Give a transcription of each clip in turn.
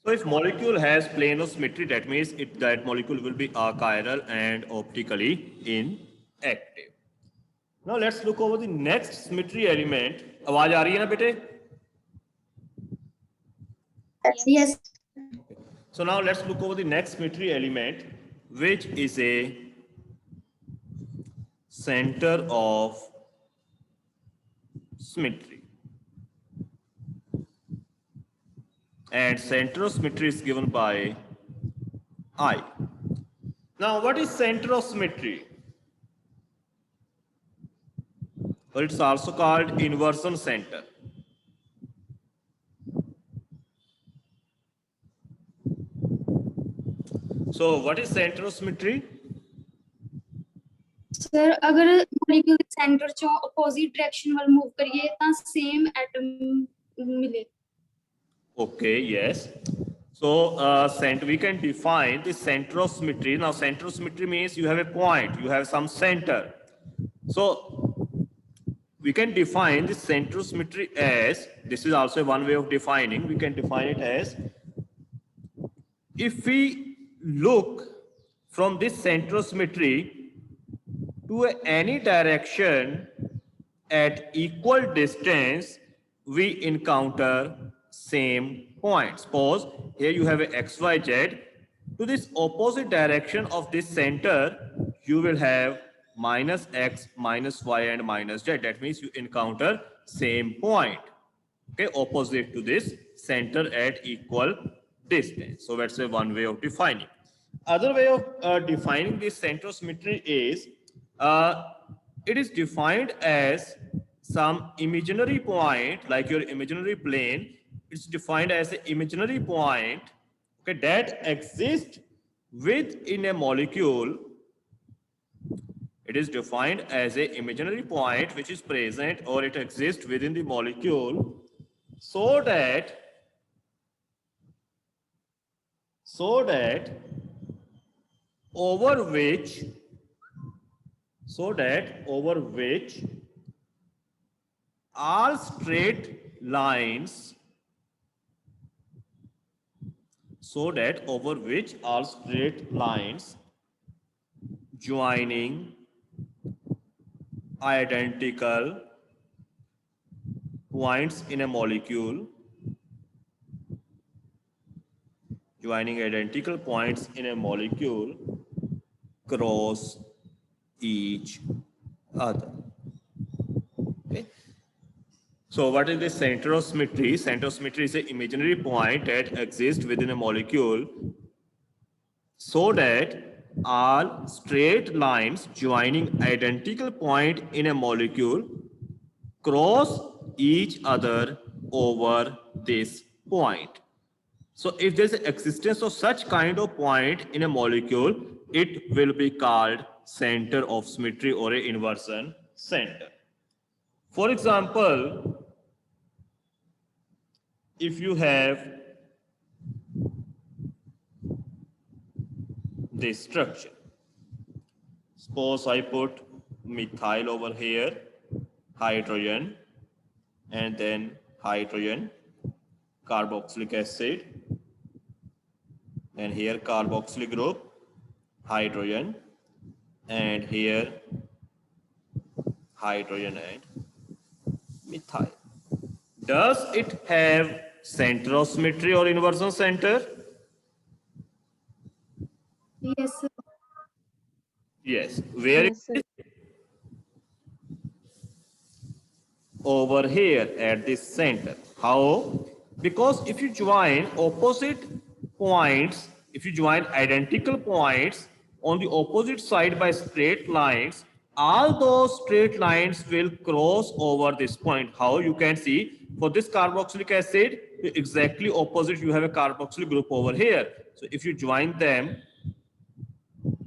So if molecule has planar symmetry, that means that molecule will be achiral and optically inactive. Now let's look over the next symmetry element. आवाज आ रही है ना बेटे? Yes. So now let's look over the next symmetry element, which is a center of symmetry. And center of symmetry is given by I. Now, what is center of symmetry? Well, it's also called inversion center. So, what is center of symmetry? Sir, अगर molecule के center चो opposite direction वाल move करिए ता same atom मिले. Okay, yes. So, we can define the center of symmetry. Now, center of symmetry means you have a point, you have some center. So, we can define the center of symmetry as, this is also one way of defining, we can define it as, if we look from this center of symmetry to any direction at equal distance, we encounter same point. Suppose here you have a xyz. To this opposite direction of this center, you will have minus x, minus y, and minus z. That means you encounter same point. Okay, opposite to this center at equal distance. So that's a one way of defining. Other way of defining this center of symmetry is it is defined as some imaginary point, like your imaginary plane. It's defined as an imaginary point, okay, that exists within a molecule. It is defined as an imaginary point which is present or it exists within the molecule, so that over which all straight lines joining identical points in a molecule cross each other. Okay. So what is the center of symmetry? Center of symmetry is an imaginary point that exists within a molecule so that all straight lines joining identical point in a molecule cross each other over this point. So if there's an existence of such kind of point in a molecule, it will be called center of symmetry or an inversion center. For example, if you have this structure, suppose I put methyl over here, hydrogen, and then hydrogen, carboxylic acid, and here carboxyl group, hydrogen, and here hydrogen and methyl. Does it have center of symmetry or inversion center? Yes, sir. Yes. Where Yes, it is? Over here at this center. How? Because if you join opposite points, if you join identical points on the opposite side by straight lines, all those straight lines will cross over this point. How? You can see for this carboxylic acid, exactly opposite, you have a carboxyl group over here. So if you join them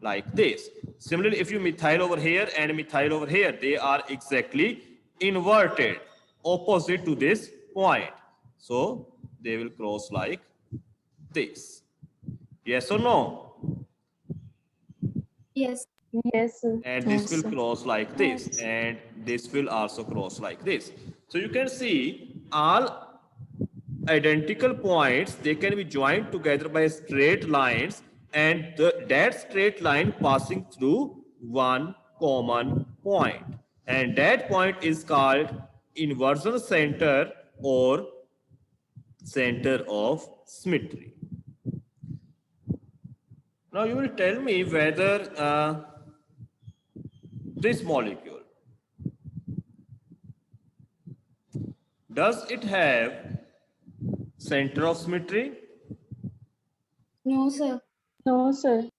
like this. Similarly, if you methyl over here and methyl over here, they are exactly inverted, opposite to this point. So they will cross like this. Yes or no? Yes. yes, sir. And this will sir. cross like this, and this will also cross like this. So you can see all identical points, they can be joined together by straight lines, and that straight line passing through one common point, and that point is called inversion center or center of symmetry. Now you will tell me whether this molecule, does it have center of symmetry? No, sir. No, sir.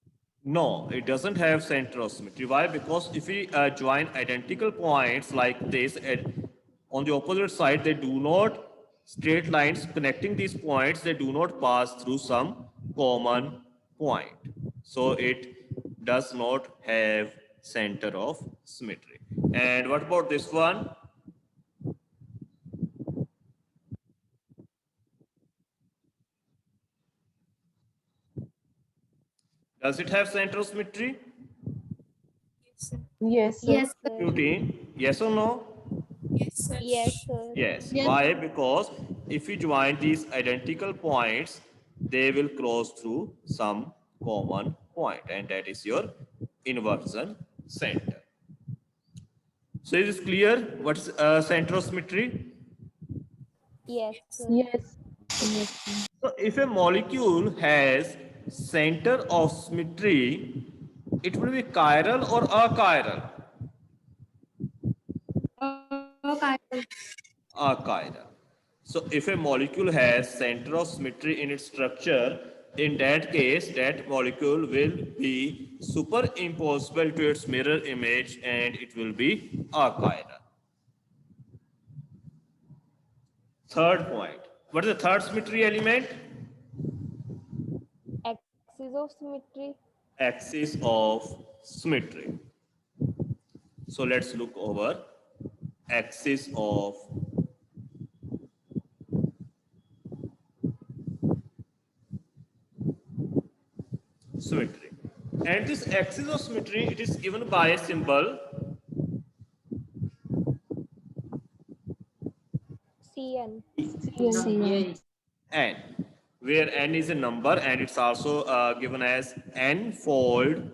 No, it doesn't have center of symmetry. Why? Because if we join identical points like this, and on the opposite side, they do not, straight lines connecting these points, they do not pass through some common point. So it does not have center of symmetry. And what about this one? Does it have center of symmetry? Yes, sir. Yes, sir. Routine? Yes or no? Yes, sir. Yes. Yes. Why? Because if you join these identical points, they will cross through some common point, and that is your inversion center. So is it clear what's center of symmetry? Yes, sir. Yes. So if a molecule has center of symmetry, it will be chiral or achiral? Okay. Achiral. So if a molecule has center of symmetry in its structure, in that case, that molecule will be superimposable to its mirror image, and it will be achiral. Third point. What is the third symmetry element? Axis of symmetry. Axis of symmetry. So let's look over axis of symmetry. And this axis of symmetry, it is given by a symbol CN. n, where n is a number, and it's also given as n-fold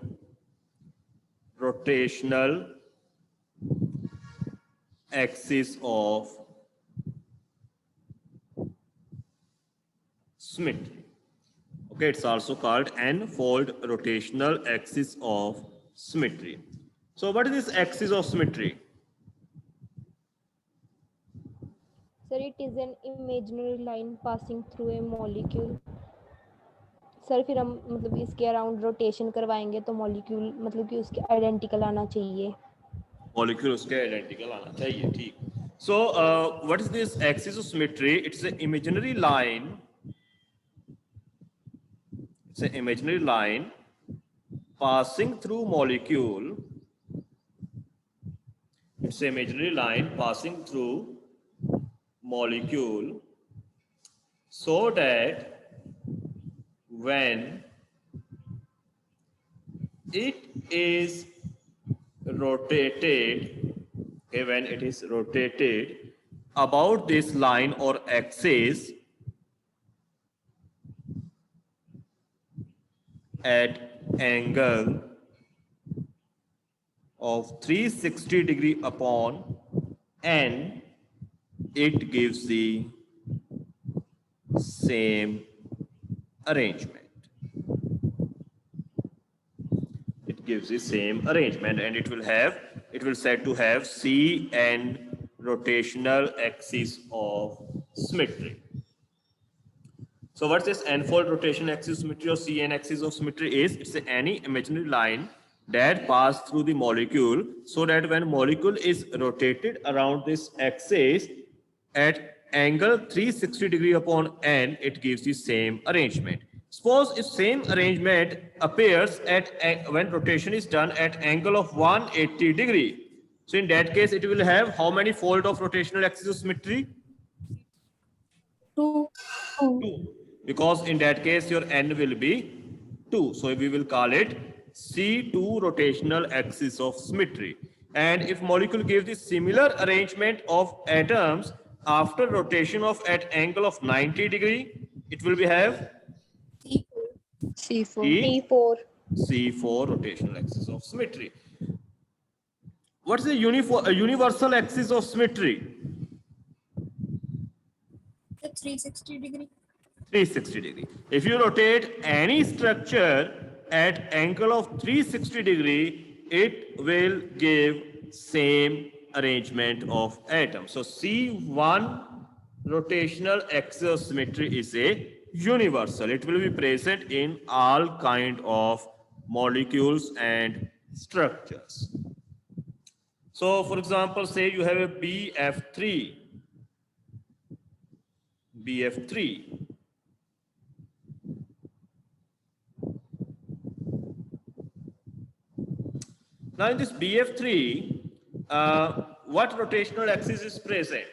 rotational axis of symmetry. Okay, it's also called n-fold rotational axis of symmetry. So what is this axis of symmetry? Sir, it is an imaginary line passing through a molecule. Sir फिर हम मतलब इसके around rotation करवाएंगे तो molecule मतलब कि उसके identical आना चाहिए. Molecule उसके identical आना चाहिए, ठीक. So what is this axis of symmetry? It's an imaginary line. It's an imaginary line passing through molecule. It's an imaginary line passing through molecule, so that when it is rotated, okay, when it is rotated about this line or axis at angle of 360 degree upon n, it gives the same arrangement. It gives the same arrangement, and it will said to have C and rotational axis of symmetry. So what's this n-fold rotation axis of symmetry or CN axis of symmetry is? It's any imaginary line that pass through the molecule, so that when molecule is rotated around this axis at angle 360 degree upon n, it gives the same arrangement. Suppose if same arrangement appears at when rotation is done at angle of 180 degree. So in that case, it will have how many fold of rotational axis of symmetry? 2. 2. Because in that case, your n will be 2. So we will call it C2 rotational axis of symmetry. And if molecule gives the similar arrangement of atoms, after rotation of at angle of 90 degree, it will be have C4. E P4. C4 rotational axis of symmetry. What is the universal axis of symmetry? 360 degree. 360 degree. If you rotate any structure at angle of 360 degree, it will give same arrangement of atoms. So C1 rotational axis of symmetry is a universal. It will be present in all kind of molecules and structures. So for example, say you have a BF3. Now in this BF3, what rotational axis is present?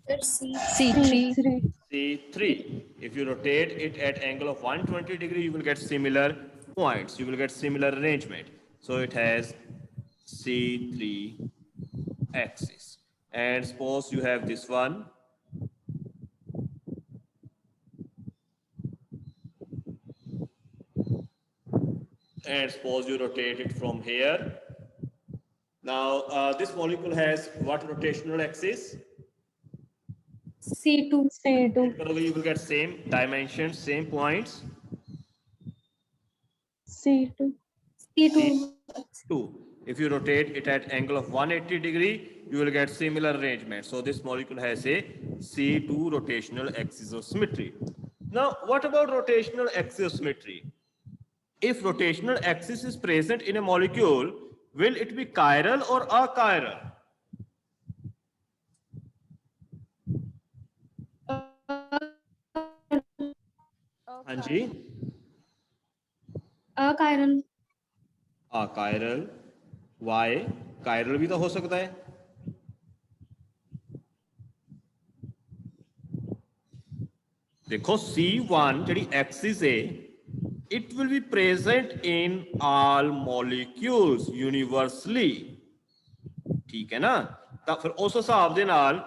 C3. C3. If you rotate it at angle of 120 degree, you will get similar points. You will get similar arrangement. So it has C3 axis. And suppose you have this one. And suppose you rotate it from here. Now, this molecule has what rotational axis? C2. Probably you will get same dimensions, same points. C2. 2. If you rotate it at angle of 180 degree, you will get similar arrangement. So this molecule has a C2 rotational axis of symmetry. Now, what about rotational axis of symmetry? If rotational axis is present in a molecule, will it be chiral or achiral? Hanji? Achiral. Achiral. Why? Chiral भी तो हो सकता है. देखो C1 ਜਿਹੜੀ axis है, it will be present in all molecules universally. ठीक है ना? ਤਾਂ ਫਿਰ ਉਸ ਹਿਸਾਬ ਦੇ ਨਾਲ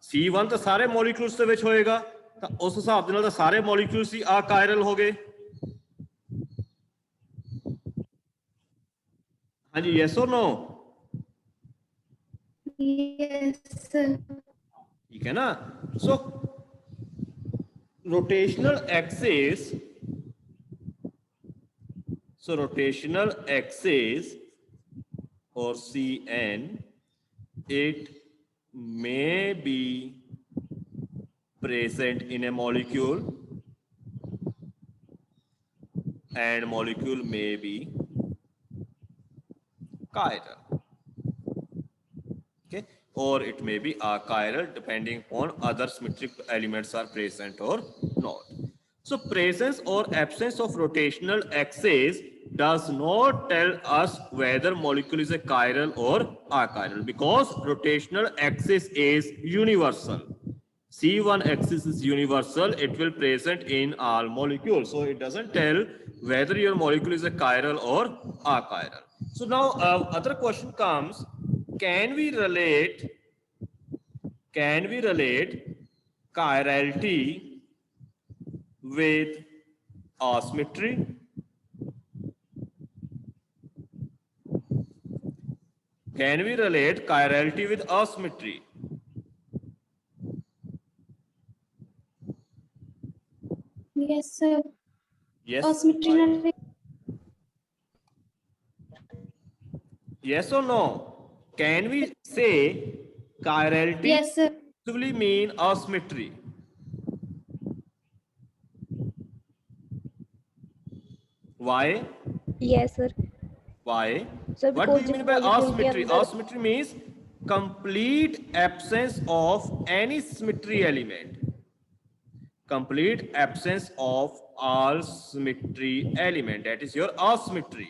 C1 ਤਾਂ ਸਾਰੇ molecules ਦੇ ਵਿੱਚ ਹੋਏਗਾ, ਤਾਂ ਉਸ ਹਿਸਾਬ ਦੇ ਨਾਲ ਤਾਂ ਸਾਰੇ molecules ਹੀ achiral ਹੋ ਗਏ. ਹਾਂਜੀ, yes or no? Yes, sir. ठीक है ना? So rotational axis or Cn, it may be present in a molecule and molecule may be chiral. Okay, or it may be achiral depending upon other symmetric elements are present or not. So presence or absence of rotational axis does not tell us whether molecule is a chiral or achiral, because rotational axis is universal. C1 axis is universal, it will present in all molecules. So it doesn't tell whether your molecule is a chiral or achiral. So now other question comes, can we relate chirality with asymmetry? Can we relate chirality with asymmetry? Yes, sir. Yes. Asymmetry. Yes or no? Can we say chirality Yes, sir. actually mean asymmetry? Why? Yes, sir. Why? Sir, What do because you mean by जिस molecule के asymmetry? अंदर- Asymmetry means complete absence of any symmetry element. Complete absence of all symmetry element. That is your asymmetry.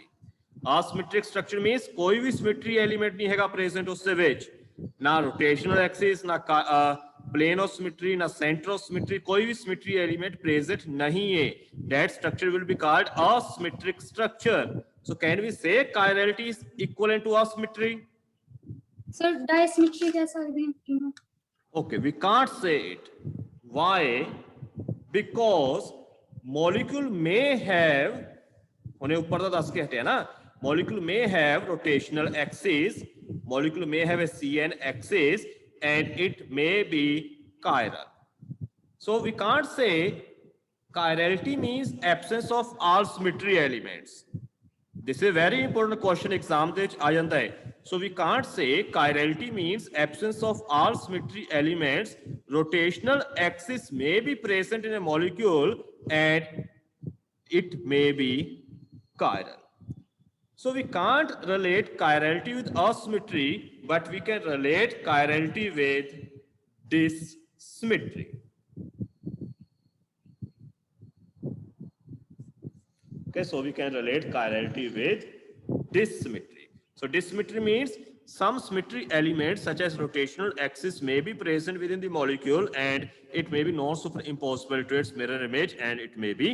Asymmetric structure means कोई भी symmetry element नहीं हैगा present उससे ਵਿੱਚ. ना rotational axis, ना plane of symmetry, ना center of symmetry, कोई भी symmetry element present नहीं है. That structure will be called asymmetric structure. So can we say chirality is equivalent to asymmetry? Sir dissymmetry कह सकते हैं। Okay, we can't say it. Why? Because molecule may have, उन्हें ऊपर तो 10 के हटे है ना, molecule may have rotational axis, molecule may have a CN axis, and it may be chiral. So we can't say chirality means absence of all symmetry elements. This is a very important question exam ਦੇ ਵਿੱਚ ਆ ਜਾਂਦਾ ਹੈ. So we can't say chirality means absence of all symmetry elements. Rotational axis may be present in a molecule and it may be chiral. So we can't relate chirality with asymmetry, but we can relate chirality with dissymmetry. Okay, so we can relate chirality with dissymmetry. So dissymmetry means some symmetry elements such as rotational axis may be present within the molecule and it may be non-superimposable to its mirror image and it may be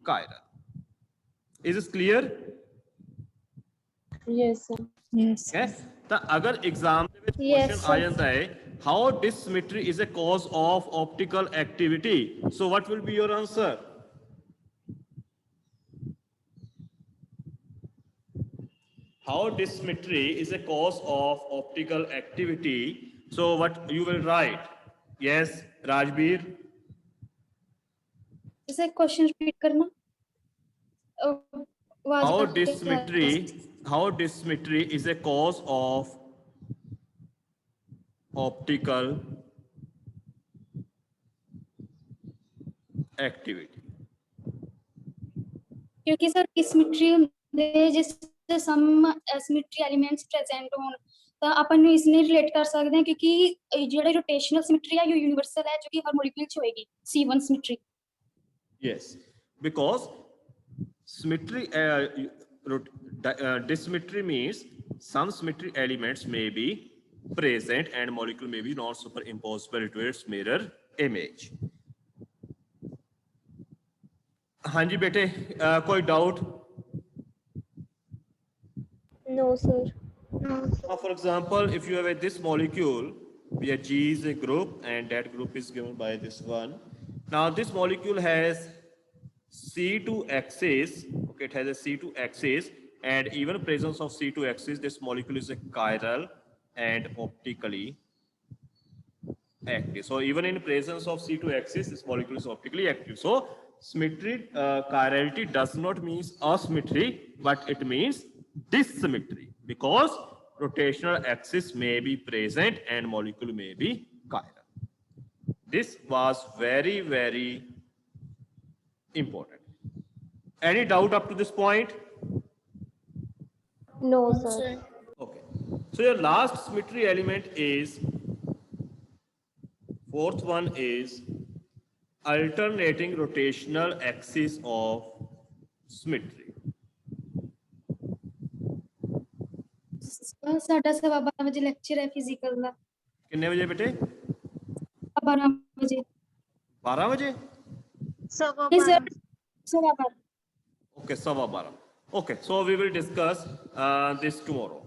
chiral. Is this clear? Yes, sir. Yes. Okay. ਤਾਂ ਅਗਰ exam ਦੇ ਵਿੱਚ Yes, question ਆ sir. ਜਾਂਦਾ ਹੈ how dissymmetry is a cause of optical activity, so what will be your answer? How dissymmetry is a cause of optical activity, so what you will write? Yes, Rajbir. जैसे question repeat करना। आवाज How cut के dissymmetry is a cause of optical activity. क्योंकि sir डिससिमेट्री ਹੁੰਦੇ ਜਿਸ ਸਮ ਐਸਿਮੈਟਰੀ elements present ਹੋਣ ਤਾਂ ਆਪਾਂ ਨੂੰ ਇਸ ਨੇ ਰਿਲੇਟ ਕਰ ਸਕਦੇ ਹਾਂ ਕਿਉਂਕਿ ਜਿਹੜਾ ਰੋਟੇਸ਼ਨਲ ਸਿਮੈਟਰੀ ਹੈ ਉਹ ਯੂਨੀਵਰਸਲ ਹੈ ਜੋ ਕਿ ਹਰ ਮੋਲੀਕਿਊਲ ਚ ਹੋਏਗੀ C1 symmetry. Yes, because symmetry, dissymmetry means some symmetry elements may be present and molecule may be not superimposable to its mirror image. हाँ जी बेटे, कोई doubt? No, sir. Now, for example, if you have this molecule, where G is a group and that group is given by this one. Now, this molecule has C2 axis. Okay, it has a C2 axis, and even presence of C2 axis, this molecule is a chiral and optically active. So, even in presence of C2 axis, this molecule is optically active. So, symmetry, chirality does not mean asymmetry, but it means dissymmetry because rotational axis may be present and molecule may be chiral. This was very, very important. Any doubt up to this point? No, sir. Okay. So your last symmetry element is, fourth one is alternating rotational axis of symmetry. ਸਾਡਾ 12:15 ਵਜੇ lecture ਹੈ physical ਦਾ। कितने बजे बेटे? 12 ਵਜੇ। 12 बजे? नहीं sir 12:15। Okay, 12:15. Okay, so we will discuss this tomorrow.